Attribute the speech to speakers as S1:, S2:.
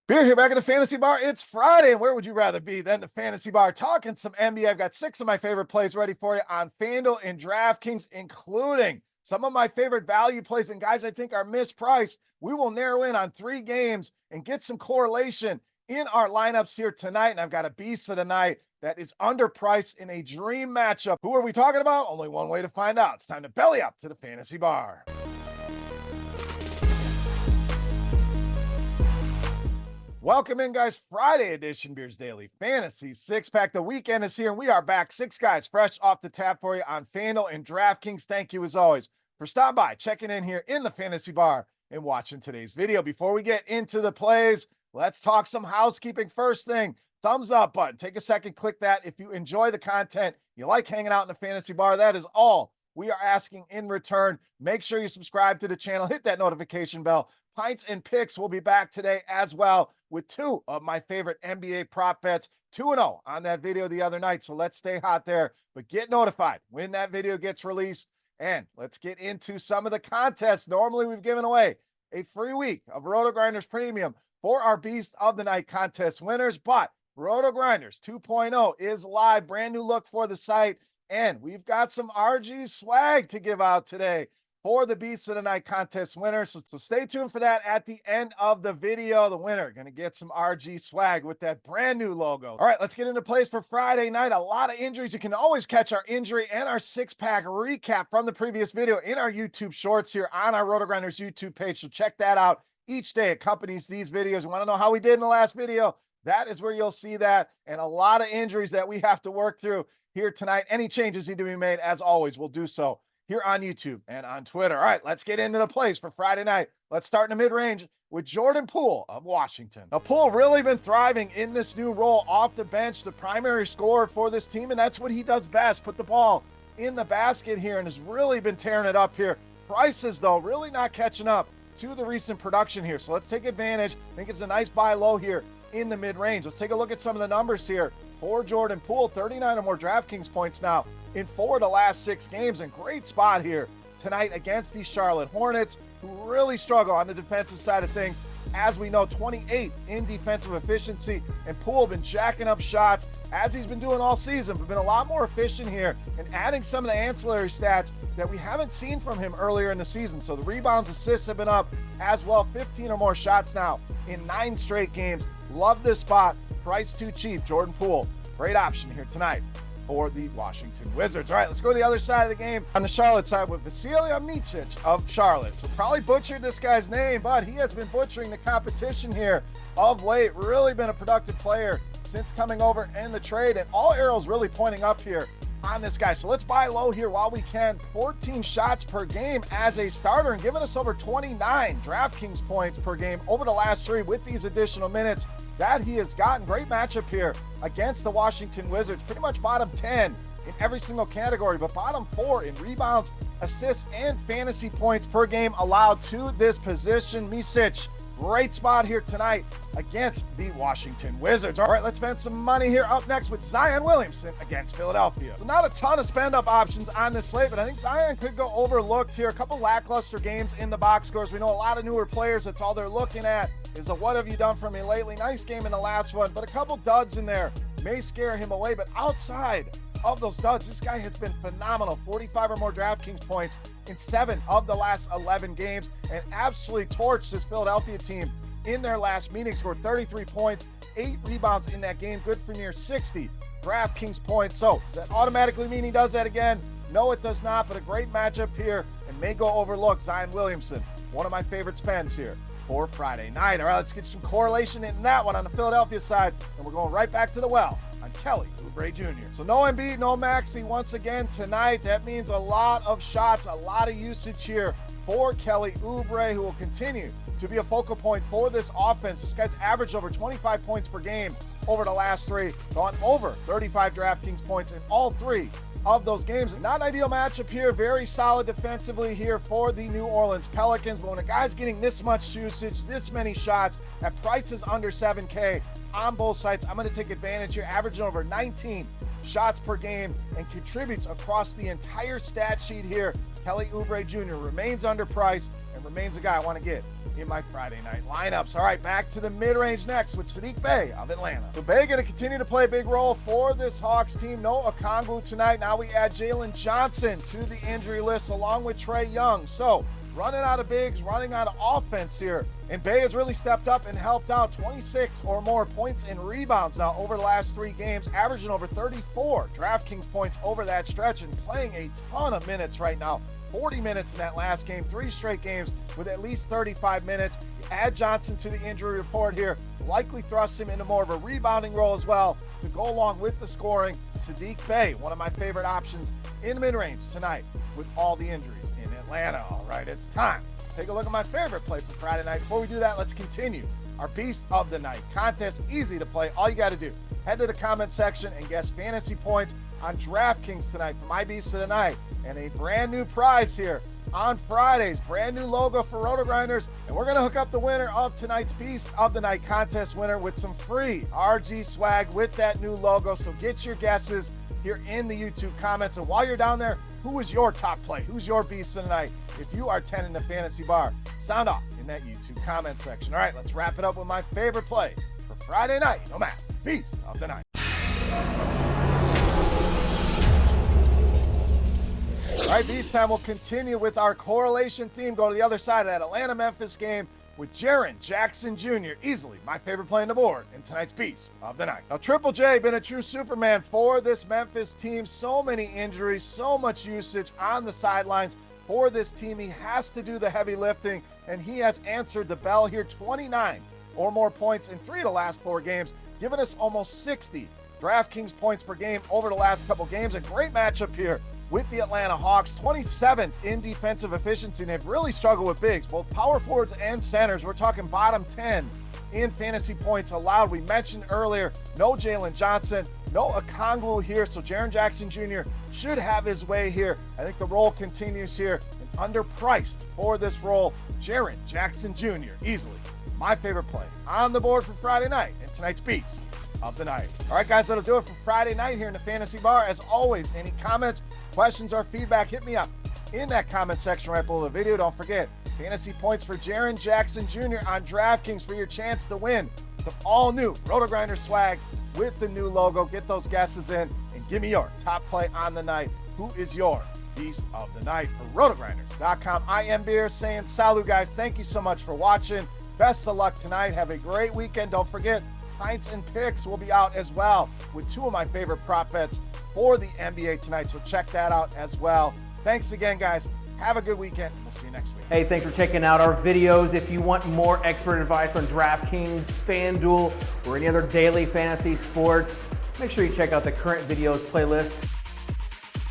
S1: Beer here back at the Fantasy Bar. It's Friday, and where would you rather be than the Fantasy Bar talking some NBA? I've got 6 of my favorite plays ready for you on FanDuel and DraftKings, including some of my favorite value plays and guys I think are mispriced. We will narrow in on 3 games and get some correlation in our lineups here tonight. And I've got a beast of the night that is underpriced in a dream matchup. Who are we talking about? Only one way to find out. It's time to belly up to the Fantasy Bar. Welcome in, guys. Friday edition Beers Daily Fantasy Six-Pack. The weekend is here, and we are back. 6 guys fresh off the tap for you on FanDuel and DraftKings. Thank you, as always, for stopping by, checking in here in the Fantasy Bar, and watching today's video. Before we get into the plays, let's talk some housekeeping. First thing, thumbs up button. Take a second, click that. If you enjoy the content, you like hanging out in the Fantasy Bar, that is all we are asking in return. Make sure you subscribe to the channel, hit that notification bell. Pints and Picks will be back today as well with 2 of my favorite NBA prop bets, 2-0 on that video the other night. So let's stay hot there, but get notified when that video gets released. And let's get into some of the contests. Normally we've given away a free week of RotoGrinders Premium for our Beast of the Night contest winners, but RotoGrinders 2.0 is live, brand new look for the site. And we've got some RG swag to give out today for the Beast of the Night contest winner. So stay tuned for that at the end of the video. The winner going to get some RG swag with that brand new logo. All right, let's get into plays for Friday night. A lot of injuries. You can always catch our injury and our 6-pack recap from the previous video in our YouTube shorts here on our RotoGrinders YouTube page. So check that out. Each day accompanies these videos. You want to know how we did in the last video? That is where you'll see that, and a lot of injuries that we have to work through here tonight. Any changes need to be made, as always, we'll do so here on YouTube and on Twitter. All right, let's get into the plays for Friday night. Let's start in the mid-range with Jordan Poole of Washington. Now, Poole really been thriving in this new role off the bench, the primary scorer for this team, and that's what he does best, put the ball in the basket here, and has really been tearing it up here. Prices, though, really not catching up to the recent production here, so let's take advantage. I think it's a nice buy low here in the mid-range. Let's take a look at some of the numbers here for Jordan Poole. 39 or more DraftKings points now in 4 of the last 6 games, and great spot here tonight against the Charlotte Hornets, who really struggle on the defensive side of things. As we know, 28 in defensive efficiency, and Poole been jacking up shots as he's been doing all season, but been a lot more efficient here and adding some of the ancillary stats that we haven't seen from him earlier in the season. So the rebounds, assists have been up as well. 15 or more shots now in 9 straight games. Love this spot. Price too cheap. Jordan Poole, great option here tonight for the Washington Wizards. All right, let's go to the other side of the game on the Charlotte side with Vasilija Micic of Charlotte. So probably butchered this guy's name, but he has been butchering the competition here of late. Really been a productive player since coming over in the trade, and all arrows really pointing up here on this guy. So let's buy low here while we can. 14 shots per game as a starter and giving us over 29 DraftKings points per game over the last 3 with these additional minutes that he has gotten. Great matchup here against the Washington Wizards. Pretty much bottom 10 in every single category, but bottom 4 in rebounds, assists, and fantasy points per game allowed to this position. Micic, great spot here tonight against the Washington Wizards. All right, let's spend some money here. Up next with Zion Williamson against Philadelphia. So not a ton of spend-up options on this slate, but I think Zion could go overlooked here. A couple lackluster games in the box scores. We know a lot of newer players, that's all they're looking at is a what have you done for me lately. Nice game in the last one, but a couple duds in there may scare him away. But outside of those duds, this guy has been phenomenal. 45 or more DraftKings points in 7 of the last 11 games, and absolutely torched this Philadelphia team in their last meeting. Scored 33 points, 8 rebounds in that game, good for near 60 DraftKings points. So does that automatically mean he does that again? No, it does not, but a great matchup here and may go overlooked. Zion Williamson, one of my favorite spends here for Friday night. All right, let's get some correlation in that one on the Philadelphia side, and we're going right back to the well on Kelly Oubre Jr. So no Embiid, no Maxey once again tonight. That means a lot of shots, a lot of usage here for Kelly Oubre, who will continue to be a focal point for this offense. This guy's averaged over 25 points per game over the last 3, gone over 35 DraftKings points in all 3 of those games. Not an ideal matchup here. Very solid defensively here for the New Orleans Pelicans. But when a guy's getting this much usage, this many shots at prices under 7K on both sides, I'm going to take advantage here. Averaging over 19 shots per game and contributes across the entire stat sheet here Kelly Oubre Jr. remains underpriced and remains a guy I want to get in my Friday night lineups. All right, back to the mid-range next with Saddiq Bey of Atlanta. So Bey going to continue to play a big role for this Hawks team. No Okongwu tonight. Now we add Jalen Johnson to the injury list along with Trae Young. So running out of bigs, running out of offense here. And Bey has really stepped up and helped out. 26 or more points and rebounds now over the last 3 games, averaging over 34 DraftKings points over that stretch and playing a ton of minutes right now. 40 minutes in that last game, 3 straight games with at least 35 minutes. Add Johnson to the injury report here, likely thrust him into more of a rebounding role as well to go along with the scoring. Saddiq Bey, one of my favorite options in mid-range tonight with all the injuries in Atlanta. All right, it's time. Take a look at my favorite play for Friday night. Before we do that, let's continue our Beast of the Night contest. Easy to play. All you got to do, head to the comment section and guess fantasy points on DraftKings tonight for my Beast of the Night. And a brand new prize here on Fridays. Brand new logo for RotoGrinders. And we're going to hook up the winner of tonight's Beast of the Night contest winner with some free RG swag with that new logo. So get your guesses here in the YouTube comments. And while you're down there, who is your top play? Who's your Beast of the Night? If you are 10 in the fantasy bar, sound off in that YouTube comment section. All right, let's wrap it up with my favorite play for Friday night. No mask, Beast of the Night. All right, Beast time. We'll continue with our correlation theme. Go to the other side of that Atlanta-Memphis game with Jaren Jackson Jr., easily my favorite play on the board in tonight's Beast of the Night. Now, Triple J been a true Superman for this Memphis team. So many injuries, so much usage on the sidelines for this team. He has to do the heavy lifting, and he has answered the bell here. 29 or more points in 3 of the last 4 games, giving us almost 60 DraftKings points per game over the last couple games. A great matchup here with the Atlanta Hawks, 27th in defensive efficiency, and they've really struggled with bigs, both power forwards and centers. We're talking bottom 10 in fantasy points allowed. We mentioned earlier, no Jalen Johnson, no Okongwu here, so Jaren Jackson Jr. should have his way here. I think the role continues here, and underpriced for this role, Jaren Jackson Jr. easily my favorite play on the board for Friday night and tonight's Beast of the Night. All right, guys, that'll do it for Friday night here in the Fantasy Bar. As always, any comments, questions, or feedback, hit me up in that comment section right below the video. Don't forget, fantasy points for Jaren Jackson Jr. on DraftKings for your chance to win some all-new RotoGrinders swag with the new logo. Get those guesses in and give me your top play on the night. Who is your Beast of the Night? For RotoGrinders.com, I am Beer saying salut, guys. Thank you so much for watching. Best of luck tonight. Have a great weekend. Don't forget, Pints and Picks will be out as well with 2 of my favorite prop bets for the NBA tonight, so check that out as well. Thanks again, guys. Have a good weekend. We'll see you next week.
S2: Hey, thanks for checking out our videos. If you want more expert advice on DraftKings, FanDuel, or any other daily fantasy sports, make sure you check out the current videos playlist